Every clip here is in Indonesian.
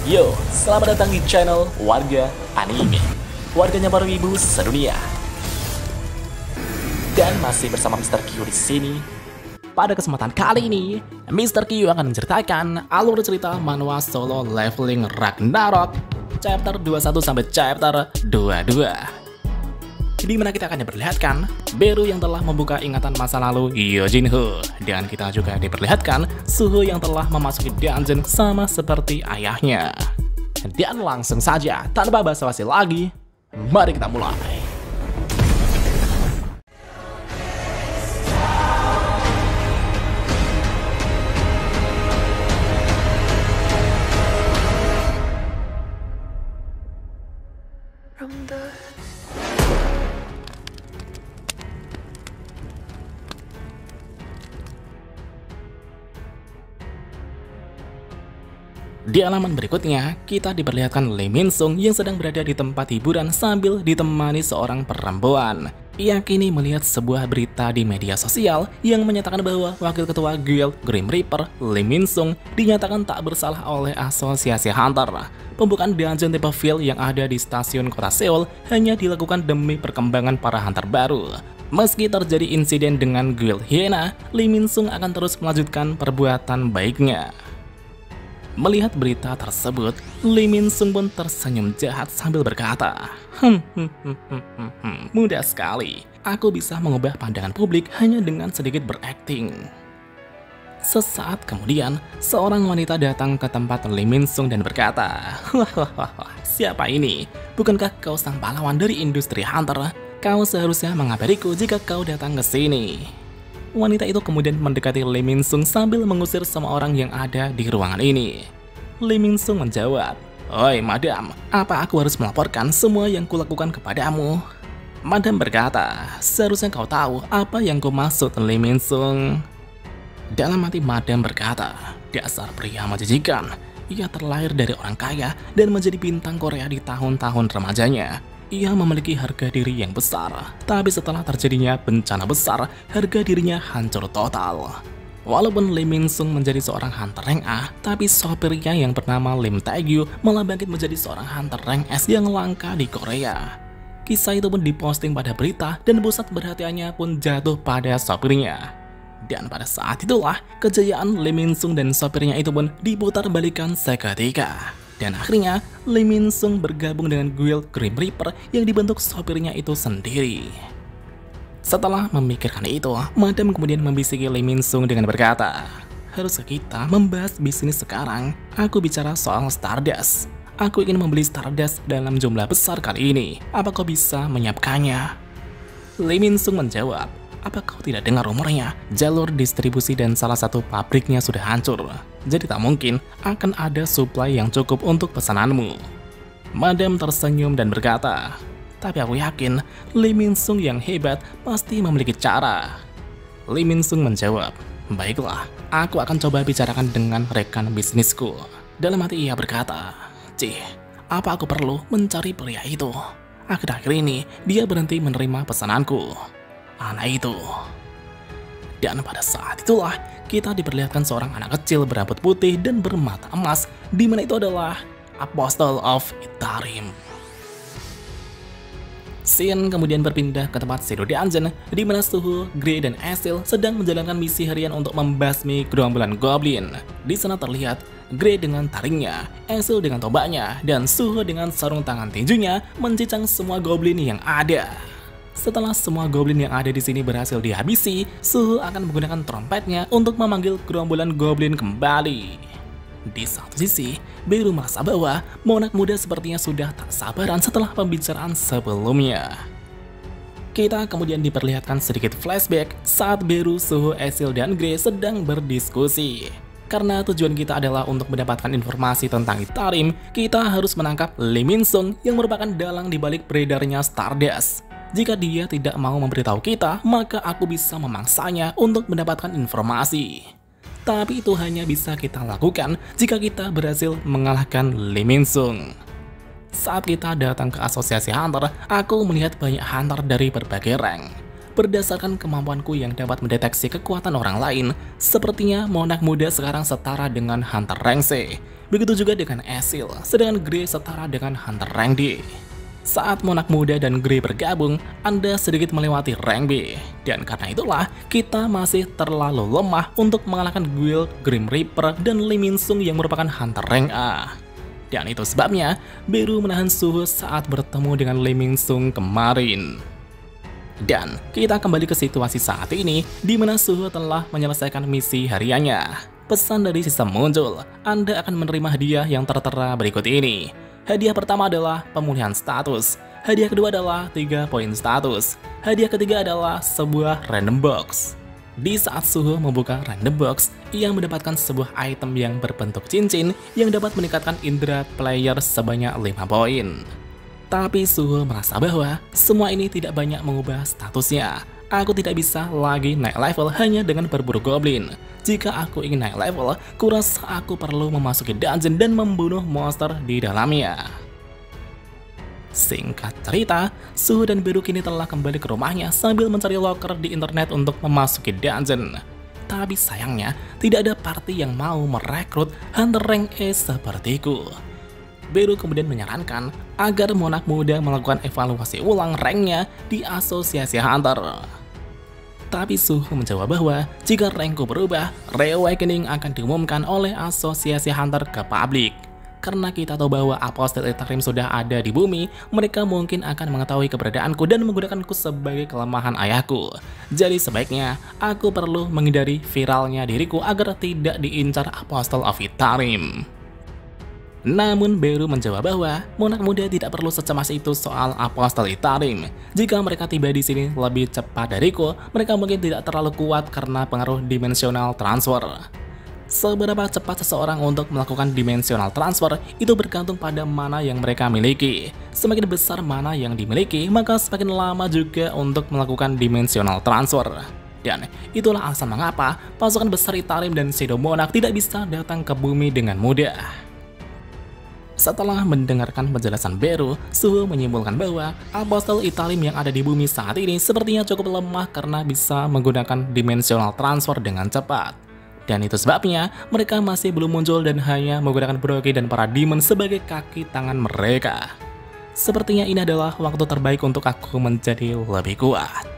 Yo, selamat datang di channel Warga Anime, warganya para wibu sedunia. Dan masih bersama Mr. Q di sini. Pada kesempatan kali ini, Mr. Q akan menceritakan alur cerita manhwa Solo Leveling Ragnarok chapter 21 sampai chapter 22. Di mana kita akan diperlihatkan Beru yang telah membuka ingatan masa lalu Yojinho, dan kita juga diperlihatkan Suho yang telah memasuki dungeon sama seperti ayahnya. Dan langsung saja, tanpa basa-basi lagi, mari kita mulai. Di halaman berikutnya, kita diperlihatkan Lee Min-sung yang sedang berada di tempat hiburan sambil ditemani seorang perempuan. Ia kini melihat sebuah berita di media sosial yang menyatakan bahwa Wakil Ketua Guild Grim Reaper, Lee Min-sung, dinyatakan tak bersalah oleh Asosiasi Hunter. Pembukaan dungeon tipe field yang ada di stasiun kota Seoul hanya dilakukan demi perkembangan para hunter baru. Meski terjadi insiden dengan Guild Hyena, Lee Min-sung akan terus melanjutkan perbuatan baiknya. Melihat berita tersebut, Lee Min-sung pun tersenyum jahat sambil berkata, mudah sekali, aku bisa mengubah pandangan publik hanya dengan sedikit berakting. Sesaat kemudian, seorang wanita datang ke tempat Lee Min-sung dan berkata, siapa ini? Bukankah kau sang pahlawan dari industri hunter? Kau seharusnya mengabariku jika kau datang ke sini. Wanita itu kemudian mendekati Lee Min-sung sambil mengusir semua orang yang ada di ruangan ini. Lee Min-sung menjawab, "Oi madam, apa aku harus melaporkan semua yang kulakukan kepadamu?" Madam berkata, "Seharusnya kau tahu apa yang ku maksud, Lee Min-sung." Dalam hati madam berkata, "Dasar pria menjijikan. Ia terlahir dari orang kaya dan menjadi bintang Korea di tahun-tahun remajanya. Ia memiliki harga diri yang besar, tapi setelah terjadinya bencana besar, harga dirinya hancur total." Walaupun Lee Min-sung menjadi seorang hunter rank A, tapi sopirnya yang bernama Lim Taegyu malah bangkit menjadi seorang hunter rank S yang langka di Korea. Kisah itu pun diposting pada berita dan pusat perhatiannya pun jatuh pada sopirnya. Dan pada saat itulah, kejayaan Lee Min-sung dan sopirnya itu pun diputar balikan seketika. Dan akhirnya, Lee Min-sung bergabung dengan Guild Grim Reaper yang dibentuk sopirnya itu sendiri. Setelah memikirkan itu, madam kemudian membisiki Lee Min-sung dengan berkata, "Haruskah kita membahas bisnis sekarang? Aku bicara soal Stardust. Aku ingin membeli Stardust dalam jumlah besar kali ini. Apa kau bisa menyiapkannya?" Lee Min-sung menjawab, "Apa kau tidak dengar rumornya? Jalur distribusi dan salah satu pabriknya sudah hancur. Jadi tak mungkin akan ada supply yang cukup untuk pesananmu." Madam tersenyum dan berkata, "Tapi aku yakin Lee Min-sung yang hebat pasti memiliki cara." Lee Min-sung menjawab, "Baiklah, aku akan coba bicarakan dengan rekan bisnisku." Dalam hati ia berkata, "Cih, apa aku perlu mencari pria itu? Akhir-akhir ini dia berhenti menerima pesananku. Anak itu." Dan pada saat itulah kita diperlihatkan seorang anak kecil berambut putih dan bermata emas, di mana itu adalah Apostle of Itarim. Scene kemudian berpindah ke tempat Shadow Dungeon, di mana Suho, Grey, dan Asil sedang menjalankan misi harian untuk membasmi gerombolan goblin. Di sana terlihat Grey dengan taringnya, Asil dengan tombaknya, dan Suho dengan sarung tangan tinjunya mencincang semua goblin yang ada. Setelah semua goblin yang ada di sini berhasil dihabisi, Suho akan menggunakan trompetnya untuk memanggil gerombolan goblin kembali. Di satu sisi, Beru merasa bahwa Monarch muda sepertinya sudah tak sabaran setelah pembicaraan sebelumnya. Kita kemudian diperlihatkan sedikit flashback saat Beru, Suho, Asil, dan Grey sedang berdiskusi. Karena tujuan kita adalah untuk mendapatkan informasi tentang Itarim, kita harus menangkap Lee Min-sung yang merupakan dalang dibalik beredarnya Stardust. Jika dia tidak mau memberitahu kita, maka aku bisa memangsanya untuk mendapatkan informasi. Tapi itu hanya bisa kita lakukan jika kita berhasil mengalahkan Lee Min-sung. Saat kita datang ke Asosiasi Hunter, aku melihat banyak hunter dari berbagai rank. Berdasarkan kemampuanku yang dapat mendeteksi kekuatan orang lain, sepertinya Monarch muda sekarang setara dengan Hunter rank C. Begitu juga dengan Ezreal, sedangkan Grey setara dengan Hunter rank D. Saat Monarch muda dan Grey bergabung, Anda sedikit melewati rank B. Dan karena itulah, kita masih terlalu lemah untuk mengalahkan guild Grim Reaper dan Lee Min-sung yang merupakan Hunter rank A. Dan itu sebabnya, Beru menahan Suho saat bertemu dengan Lee Min-sung kemarin. Dan kita kembali ke situasi saat ini, di mana Suho telah menyelesaikan misi hariannya. Pesan dari sistem muncul, Anda akan menerima hadiah yang tertera berikut ini. Hadiah pertama adalah pemulihan status, hadiah kedua adalah 3 poin status, hadiah ketiga adalah sebuah random box. Di saat Suho membuka random box, ia mendapatkan sebuah item yang berbentuk cincin yang dapat meningkatkan indera player sebanyak 5 poin. Tapi Suho merasa bahwa semua ini tidak banyak mengubah statusnya. Aku tidak bisa lagi naik level hanya dengan berburu goblin. Jika aku ingin naik level, kurasa aku perlu memasuki dungeon dan membunuh monster di dalamnya. Singkat cerita, Suho dan Beru kini telah kembali ke rumahnya sambil mencari locker di internet untuk memasuki dungeon. Tapi sayangnya, tidak ada party yang mau merekrut Hunter rank E sepertiku. Beru kemudian menyarankan agar Monarch muda melakukan evaluasi ulang ranknya di Asosiasi Hunter. Tapi Suho menjawab bahwa jika rankku berubah, Reawakening akan diumumkan oleh Asosiasi Hunter ke publik. Karena kita tahu bahwa Apostle Itarim sudah ada di bumi, mereka mungkin akan mengetahui keberadaanku dan menggunakanku sebagai kelemahan ayahku. Jadi sebaiknya, aku perlu menghindari viralnya diriku agar tidak diincar Apostle of Itarim. Namun Beru menjawab bahwa Monarch muda tidak perlu secemas itu soal Apostle Itarim. Jika mereka tiba di sini lebih cepat dariku, mereka mungkin tidak terlalu kuat karena pengaruh dimensional transfer. Seberapa cepat seseorang untuk melakukan dimensional transfer itu bergantung pada mana yang mereka miliki. Semakin besar mana yang dimiliki, maka semakin lama juga untuk melakukan dimensional transfer. Dan itulah alasan mengapa pasukan besar Itarim dan Shadow Monarch tidak bisa datang ke bumi dengan mudah. Setelah mendengarkan penjelasan Beru, Suho menyimpulkan bahwa Apostle Itarim yang ada di bumi saat ini sepertinya cukup lemah karena bisa menggunakan dimensional transfer dengan cepat. Dan itu sebabnya mereka masih belum muncul dan hanya menggunakan Broggy dan para demon sebagai kaki tangan mereka. Sepertinya ini adalah waktu terbaik untuk aku menjadi lebih kuat.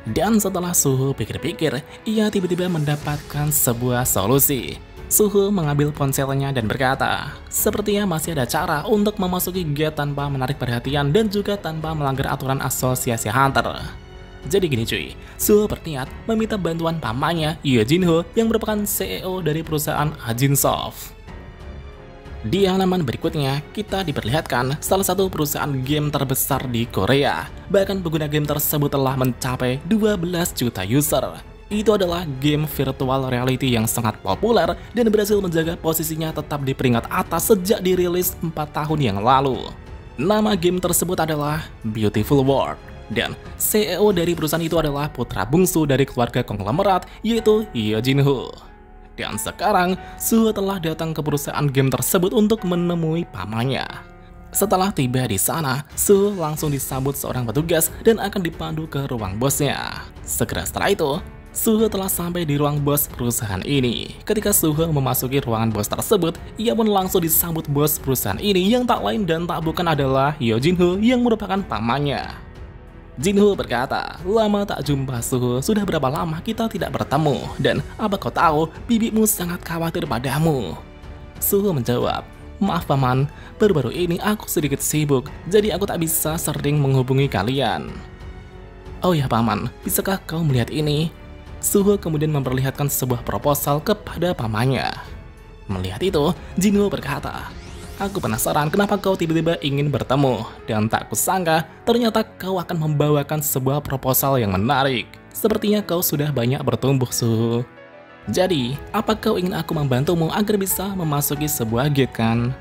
Dan setelah Suho pikir-pikir, ia tiba-tiba mendapatkan sebuah solusi. Suho mengambil ponselnya dan berkata, sepertinya masih ada cara untuk memasuki gate tanpa menarik perhatian dan juga tanpa melanggar aturan Asosiasi Hunter. Jadi gini cuy, Suho berniat meminta bantuan pamannya, Ye Jinho, yang merupakan CEO dari perusahaan Ajinsoft. Di halaman berikutnya, kita diperlihatkan salah satu perusahaan game terbesar di Korea. Bahkan pengguna game tersebut telah mencapai 12 juta user. Itu adalah game virtual reality yang sangat populer dan berhasil menjaga posisinya tetap di peringkat atas sejak dirilis 4 tahun yang lalu. Nama game tersebut adalah Beautiful World, dan CEO dari perusahaan itu adalah putra bungsu dari keluarga konglomerat, yaitu Ye Jinho. Dan sekarang, Suho telah datang ke perusahaan game tersebut untuk menemui pamannya. Setelah tiba di sana, Suho langsung disambut seorang petugas dan akan dipandu ke ruang bosnya. Segera setelah itu, Suho telah sampai di ruang bos perusahaan ini. Ketika Suho memasuki ruangan bos tersebut, ia pun langsung disambut bos perusahaan ini yang tak lain dan tak bukan adalah Ye Jinho yang merupakan pamannya. Jinho berkata, lama tak jumpa Suho, sudah berapa lama kita tidak bertemu, dan apa kau tahu, bibimu sangat khawatir padamu. Suho menjawab, maaf paman, baru-baru ini aku sedikit sibuk, jadi aku tak bisa sering menghubungi kalian. Oh ya paman, bisakah kau melihat ini? Suho kemudian memperlihatkan sebuah proposal kepada pamannya. Melihat itu, Jinho berkata, aku penasaran kenapa kau tiba-tiba ingin bertemu, dan tak kusangka ternyata kau akan membawakan sebuah proposal yang menarik. Sepertinya kau sudah banyak bertumbuh, Suho. Jadi, apa kau ingin aku membantumu agar bisa memasuki sebuah gate kan?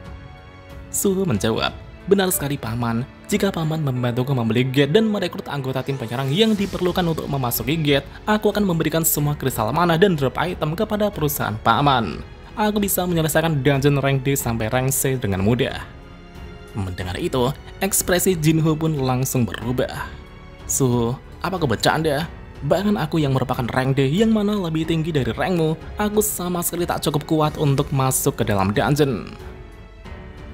Suho menjawab, benar sekali paman. Jika paman membantuku membeli gate dan merekrut anggota tim penyerang yang diperlukan untuk memasuki gate, aku akan memberikan semua kristal mana dan drop item kepada perusahaan paman. Aku bisa menyelesaikan dungeon rank D sampai rank C dengan mudah. Mendengar itu, ekspresi Jinho pun langsung berubah. Suho, Apa kau bercanda? Bahkan aku yang merupakan rank D yang mana lebih tinggi dari rankmu, aku sama sekali tak cukup kuat untuk masuk ke dalam dungeon.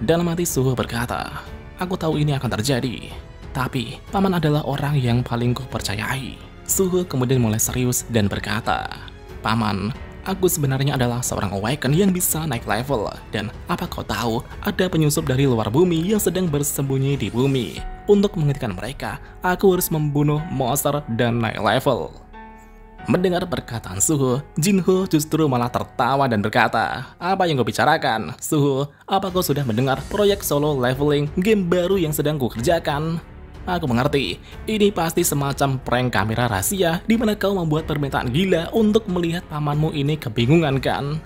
Dalam hati Suho berkata, aku tahu ini akan terjadi, tapi paman adalah orang yang paling kupercayai. Suho kemudian mulai serius dan berkata, paman, aku sebenarnya adalah seorang awaken yang bisa naik level, dan apa kau tahu ada penyusup dari luar bumi yang sedang bersembunyi di bumi. Untuk menghentikan mereka, aku harus membunuh monster dan naik level. Mendengar perkataan Suho, Jinho justru malah tertawa dan berkata, apa yang kau bicarakan? Suho, apa kau sudah mendengar proyek solo leveling game baru yang sedang kukerjakan? Aku mengerti, ini pasti semacam prank kamera rahasia di mana kau membuat permintaan gila untuk melihat pamanmu ini kebingungan kan?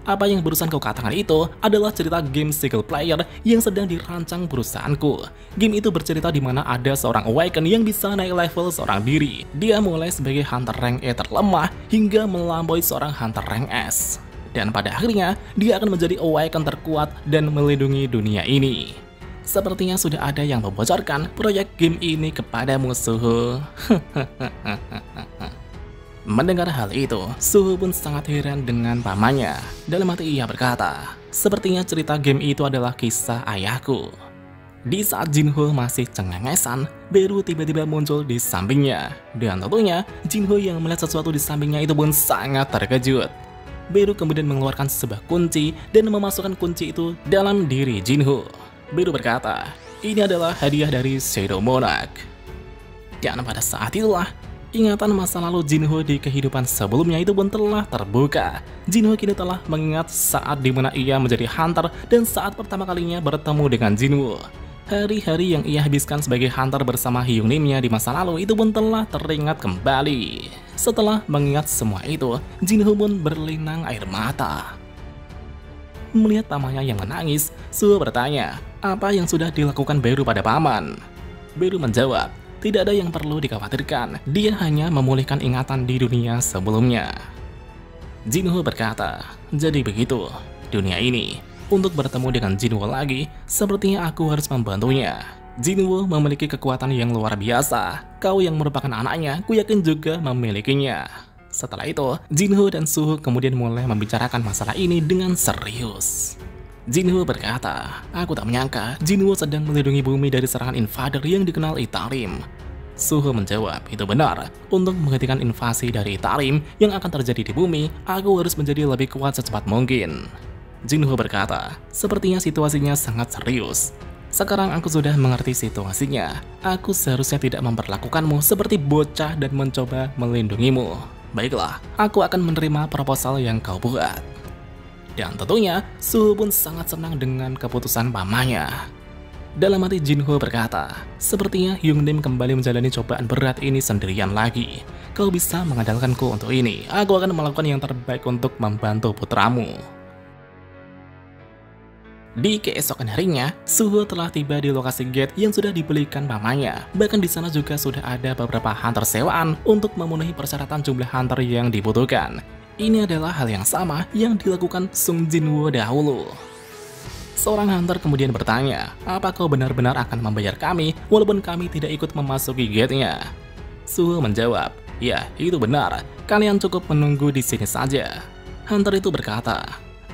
Apa yang barusan kau katakan itu adalah cerita game single player yang sedang dirancang perusahaanku. Game itu bercerita di mana ada seorang awaken yang bisa naik level seorang diri. Dia mulai sebagai hunter rank E terlemah hingga melampaui seorang hunter rank S. Dan pada akhirnya, dia akan menjadi awaken terkuat dan melindungi dunia ini. Sepertinya sudah ada yang membocorkan proyek game ini kepadamu, Suho. Mendengar hal itu, Suho pun sangat heran dengan pamannya. Dalam hati ia berkata, sepertinya cerita game itu adalah kisah ayahku. Di saat Jinho masih cengengesan, Beru tiba-tiba muncul di sampingnya. Dan tentunya, Jinho yang melihat sesuatu di sampingnya itu pun sangat terkejut. Beru kemudian mengeluarkan sebuah kunci dan memasukkan kunci itu dalam diri Jinho. Beru berkata, ini adalah hadiah dari Shadow Monarch. Dan pada saat itulah, ingatan masa lalu Jinho di kehidupan sebelumnya itu pun telah terbuka. Jinho kini telah mengingat saat dimana ia menjadi hunter dan saat pertama kalinya bertemu dengan Jinwoo. Hari-hari yang ia habiskan sebagai hunter bersama Hyungnim-nya di masa lalu itu pun telah teringat kembali. Setelah mengingat semua itu, Jinho pun berlinang air mata. Melihat pamannya yang menangis, Suho bertanya, apa yang sudah dilakukan Beru pada paman? Beru menjawab, tidak ada yang perlu dikhawatirkan, dia hanya memulihkan ingatan di dunia sebelumnya. Jinho berkata, jadi begitu, dunia ini, untuk bertemu dengan Jinwoo lagi, sepertinya aku harus membantunya. Jinwoo memiliki kekuatan yang luar biasa, kau yang merupakan anaknya, ku yakin juga memilikinya. Setelah itu, Jinho dan Suho kemudian mulai membicarakan masalah ini dengan serius. Jinho berkata, aku tak menyangka Jinwoo sedang melindungi bumi dari serangan invader yang dikenal Itarim. Suho menjawab, itu benar. Untuk menghentikan invasi dari Itarim yang akan terjadi di bumi, aku harus menjadi lebih kuat secepat mungkin. Jinho berkata, sepertinya situasinya sangat serius. Sekarang aku sudah mengerti situasinya. Aku seharusnya tidak memperlakukanmu seperti bocah dan mencoba melindungimu. Baiklah, aku akan menerima proposal yang kau buat. Dan tentunya, Suho pun sangat senang dengan keputusan pamannya. Dalam hati Jinho berkata, sepertinya Hyungnim kembali menjalani cobaan berat ini sendirian lagi. Kau bisa mengandalkanku untuk ini, aku akan melakukan yang terbaik untuk membantu putramu. Di keesokan harinya, Suho telah tiba di lokasi gate yang sudah dibelikan pamannya. Bahkan di sana juga sudah ada beberapa hunter sewaan untuk memenuhi persyaratan jumlah hunter yang dibutuhkan. Ini adalah hal yang sama yang dilakukan Sung Jinwoo dahulu. Seorang hunter kemudian bertanya, apa kau benar-benar akan membayar kami walaupun kami tidak ikut memasuki gate-nya? Suho menjawab, ya itu benar, kalian cukup menunggu di sini saja. Hunter itu berkata,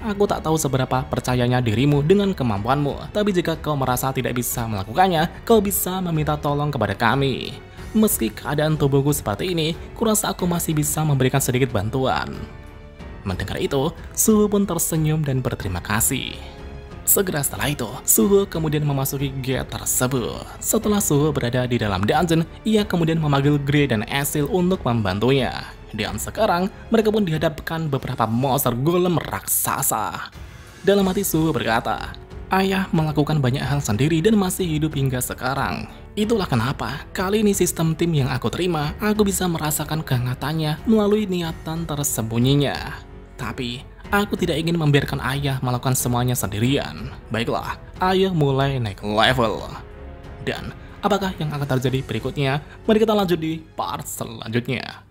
aku tak tahu seberapa percayanya dirimu dengan kemampuanmu, tapi jika kau merasa tidak bisa melakukannya, kau bisa meminta tolong kepada kami. Meski keadaan tubuhku seperti ini, kurasa aku masih bisa memberikan sedikit bantuan. Mendengar itu, Suho pun tersenyum dan berterima kasih. Segera setelah itu, Suho kemudian memasuki gate tersebut. Setelah Suho berada di dalam dungeon, ia kemudian memanggil Grey dan Asil untuk membantunya. Dan sekarang, mereka pun dihadapkan beberapa monster golem raksasa. Dalam hati Suho berkata, ayah melakukan banyak hal sendiri dan masih hidup hingga sekarang. Itulah kenapa, kali ini sistem tim yang aku terima, aku bisa merasakan kehangatannya melalui niatan tersembunyinya. Tapi, aku tidak ingin membiarkan ayah melakukan semuanya sendirian. Baiklah, ayah mulai naik level. Dan, apakah yang akan terjadi berikutnya? Mari kita lanjut di part selanjutnya.